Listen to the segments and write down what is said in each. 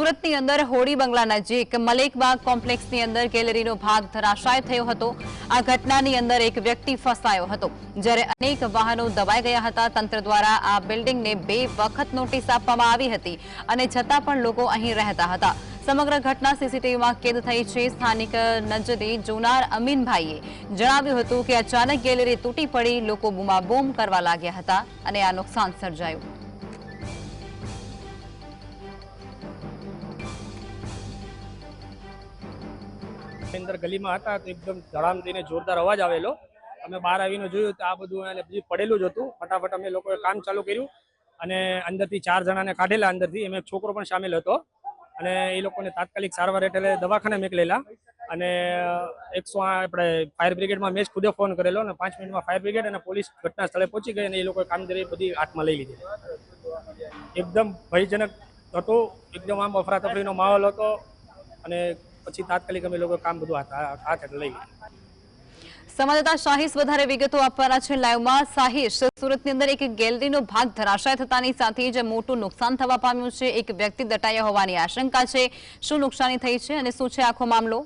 સુરતની અંદર હોડી બંગલા નજીક મલેકબાગ કોમ્પ્લેક્સની અંદર ગેલેરીનો ભાગ ધરાશાય થયો હતો। આ ઘટનાની અંદર એક વ્યક્તિ ફસાયો હતો, જ્યારે અનેક વાહનો દબાઈ ગયા હતા। તંત્ર દ્વારા આ બિલ્ડિંગને 2 વખત નોટિસ આપવામાં આવી હતી અને છતાં પણ લોકો અહીં રહેતા હતા। સમગ્ર ઘટના સીસીટીવીમાં કેદ થઈ છે। સ્થાનિક નજદી જોનાર અમીનભાઈએ જણાવ્યું હતું કે અચાનક ગેલેરી તૂટી પડી, લોકો બૂમાબૂમ કરવા લાગ્યા હતા અને આ નુકસાન સર્જાયું। अंदर गली में था तो एकदम धड़ाम थी जोरदार अवाज आवेलो। अमे बहार आवीने जोयुं तो आ बधुं बीजું પડેલું જ હતું। फटाफट अमे लोकोए काम चालू कर्યું અને અંદરથી 4 જણાને કાઢેલા। અંદરથી એમાં એક છોકરો પણ શામેલ હતો અને એ લોકોને તાત્કાલિક સારવાર હેઠળ દવાખાને મોકલેલા અને 108 આપણે ફાયર બ્રિગેડમાં મેં ખુદે ફોન કરેલો અને 5 મિનિટમાં ફાયર બ્રિગેડ અને પોલીસ ઘટના સ્થળે પહોંચી ગઈ અને એ લોકોએ કામગીરી બધી હાથમાં લઈ લીધી। એકદમ ભયજનક હતો, એકદમ આમ અફરાતફરીનો માહોલ હતો અને પછી તાત્કાલિક અમે લોકો કામ બધું હાથ લઈ લીધું। સંવાદદાતા શાહીસ વધારે વિગતો આપવાના છે લાઈવમાં। શાહીસ, સુરતની અંદર એક ગેલેરીનો ભાગ ધરાશાય થતાની સાથે જ મોટું નુકસાન થવા પામ્યું છે। એક વ્યક્તિ દટાયા હોવાની આશંકા છે। શું નુકસાની થઈ છે અને શું છે આખો મામલો?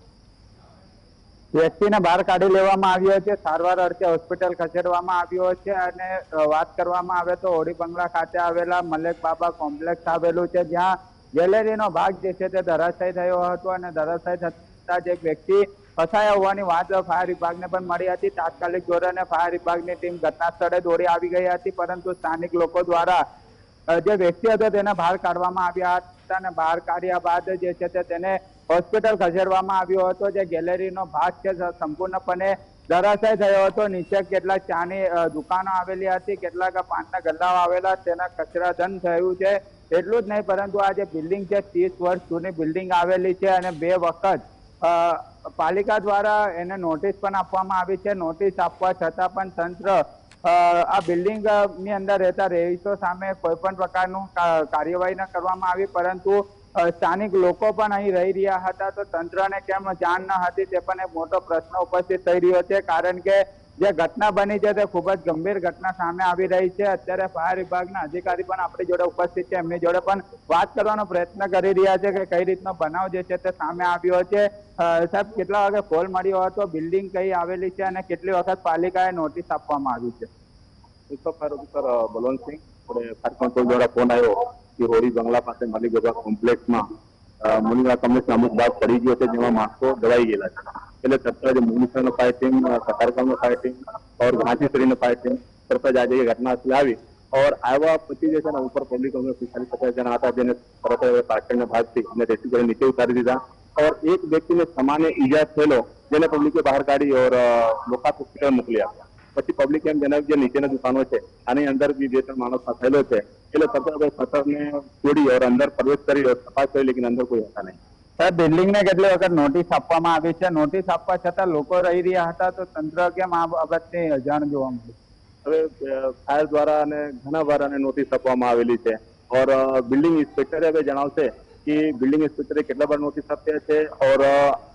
વ્યક્તિને બહાર કાઢી લેવામાં આવ્યો છે, સારવાર અર્થે હોસ્પિટલ ખસેડવામાં આવ્યો છે અને વાત કરવામાં આવે તો હોડી બંગલા ખાતે આવેલા મલેક બાબા કોમ્પ્લેક્સ આવેલું છે, જ્યાં ગેલેરીનો ભાગ જે છે તે ધરાશાય થયો હતો અને ધરાશાય થતા જ એક વ્યક્તિ ફસાયા હોવાની વાત ફાયર વિભાગને પણ મળી હતી। તાત્કાલિક ધોરણે ફાયર વિભાગની ટીમ ઘટના સ્થળે દોડી આવી ગઈ હતી, પરંતુ સ્થાનિક લોકો દ્વારા જે વ્યક્તિ હતો તેને બહાર કાઢવામાં આવ્યા હતા અને બહાર કાઢ્યા બાદ જે છે તે તેને હોસ્પિટલ ખસેડવામાં આવ્યો હતો। જે ગેલેરીનો ભાગ છે સંપૂર્ણપણે ધરાશાય થયો હતો। નીચે કેટલાક ચાની દુકાનો આવેલી હતી, કેટલાક પાનના ગલ્લાઓ આવેલા, તેના કચરાધન થયું છે। એટલું જ નહીં, પરંતુ આ જે બિલ્ડિંગ છે 30 વર્ષ જૂની બિલ્ડિંગ આવેલી છે અને 2 વખત પાલિકા દ્વારા એને નોટિસ પણ આપવામાં આવી છે। નોટિસ આપવા છતાં પણ તંત્ર આ બિલ્ડિંગ ની અંદર રહેતા રહીશો સામે કોઈ પણ પ્રકારનું કાર્યવાહી ન કરવામાં આવી, પરંતુ સ્થાનિક લોકો પણ અહીં રહી રહ્યા હતા, તો તંત્રને કેમ જાણ ન હતી તે પણ એક મોટો પ્રશ્ન ઉપસ્થિત થઈ રહ્યો છે। કારણ કે જે ઘટના બની છે તે ખૂબ જ ગંભીર ઘટના સામે આવી રહી છે। અત્યારે ફાયર વિભાગના અધિકારી પણ આપણી જોડે ઉપસ્થિત છે, એમની જોડે પણ વાત કરવાનો પ્રયત્ન કરી રહ્યા છે કે કઈ રીતનો બનાવ જે છે તે સામે આવ્યો છે। સાહેબ, કેટલા વાગે કોલ મળ્યો હતો, બિલ્ડિંગ કઈ આવેલી છે અને કેટલી વખત પાલિકાએ નોટિસ આપવામાં આવી છે? બલવંતસિંહ ફાયર કંટ્રોલ દ્વારા ફોન આવ્યો કે હોડી બંગલા પાસે મલિક બાબા કોમ્પ્લેક્સમાં મુનિવા કમિશનર અમુક ભાગ પડી ગયો છે, જેમાં માણસો દબાઈ ગયેલા છે। એટલે તરત જ municipal fire team, કતારગામની fire team और घाटी शरीर फायर टीम तरफ आज ये घटना स्थल आई और आया पति जैसे ना ऊपर पब्लिक में 50 जना आता है, तरत पार्टन में भाग थी रेस्क्यू कर नीचे उतारी दीधा और एक व्यक्ति ने सामान्य ईजा थયેલો જેને પબ્લિકે બહાર કાઢી और લોકાત હોસ્પિટલ મોકલી આપ્યા। પછી પબ્લિકે એમ જણાવ્યું જે નીચેના દુકાનો છે આની અંદર બી 2-3 માણસ ફસાયેલો છે, એટલે તરત શટરને તોડી और અંદર પ્રવેશ કરી और તપાસ કરી, लेकिन અંદર કોઈ હતા નહીં। સાહેબ, બિલ્ડિંગને કેટલી વખત નોટિસ આપવામાં આવી છે? નોટિસ આપવા છતાં લોકો રહી રહ્યા હતા, તો તંત્ર કેમ આ બાબતની અજાણ જોવા મળી? હવે ફાયર દ્વારા અને ઘણા વાર નોટિસ આપવામાં આવેલી છે और બિલ્ડિંગ ઇન્સ્પેક્ટરે હવે જણાવશે કે બિલ્ડિંગ ઇન્સ્પેક્ટરે કેટલા વાર નોટિસ આપ્યા છે और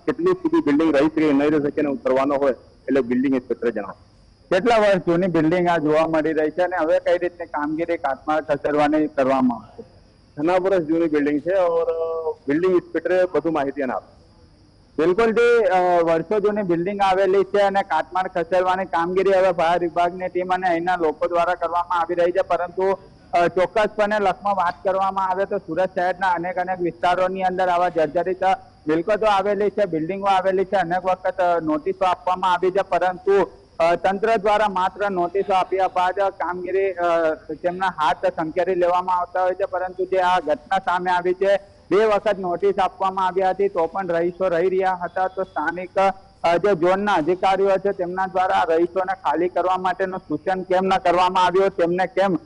કેટલી સુધી બિલ્ડિંગ રહી શકે નહીં રહી શકે ને કરવાનો હોય એટલે બિલ્ડિંગ ઇન્સ્પેક્ટરે જણાવશે। કેટલા વર્ષ જૂની બિલ્ડિંગ આ જોવા મળી રહી છે અને હવે કઈ રીતની કામગીરી કાટમાળ ખસેડવાની કરવામાં આવશે? ઘણા વર્ષ જૂની બિલ્ડિંગ છે और બિલ્ડિંગ ઇન્સ્પેક્ટરે બધું માહિતી આપશે। બિલકુલ જે વર્ષો જૂની બિલ્ડિંગ આવેલી છે અને કાટમાળ ખસેડવાની કામગીરી હવે ફાયર વિભાગની ટીમ અને અહીંના લોકો દ્વારા કરવામાં આવી રહી છે, પરંતુ ચોક્કસપણે લખમાં વાત કરવામાં આવે તો સુરત શહેરના અનેક વિસ્તારોની અંદર આવા જર્જરિત મિલકતો આવેલી છે, બિલ્ડિંગો આવેલી છે। અનેક વખત નોટિસો આપવામાં આવી છે, પરંતુ તંત્ર દ્વારા માત્ર નોટિસો આપ્યા બાદ કામગીરી તેમના હાથ સંકેરી લેવામાં આવતા હોય છે। પરંતુ જે આ ઘટના સામે આવી છે, 2 વખત નોટિસ આપવામાં આવ્યા હતી તો પણ રહીશો રહી રહ્યા હતા, તો સ્થાનિક જે ઝોનના અધિકારીઓ છે તેમના દ્વારા રહીશોને ખાલી કરવા માટેનું સૂચન કેમ ન કરવામાં આવ્યું, તેમને કેમ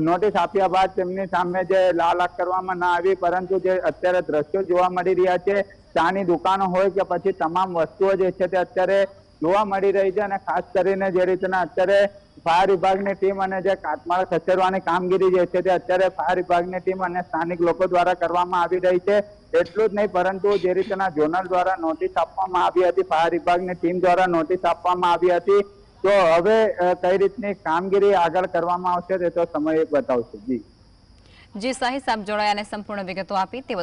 નોટિસ આપ્યા બાદ તેમની સામે જે લાલાક કરવામાં ન આવી, પરંતુ જે અત્યારે દ્રશ્યો જોવા મળી રહ્યા છે, ચાની દુકાનો હોય કે પછી તમામ વસ્તુઓ જે છે તે અત્યારે જોવા મળી રહી છે અને ખાસ કરીને જે રીતના અત્યારે ફાયર વિભાગની ટીમ અને જે કાટમાળ ખસેડવાની કામગીરી જે છે તે અત્યારે ફાયર વિભાગની ટીમ અને સ્થાનિક લોકો દ્વારા કરવામાં આવી રહી છે। એટલું જ નહીં, પરંતુ જે રીતના ઝોનલ દ્વારા નોટિસ આપવામાં આવી હતી, ફાયર વિભાગની ટીમ દ્વારા નોટિસ આપવામાં આવી હતી, તો હવે કઈ રીતની કામગીરી આગળ કરવામાં આવશે તે તો સમય બતાવશે। જી શાહીસ, આપ જોડાયા અને સંપૂર્ણ વિગતો આપી તે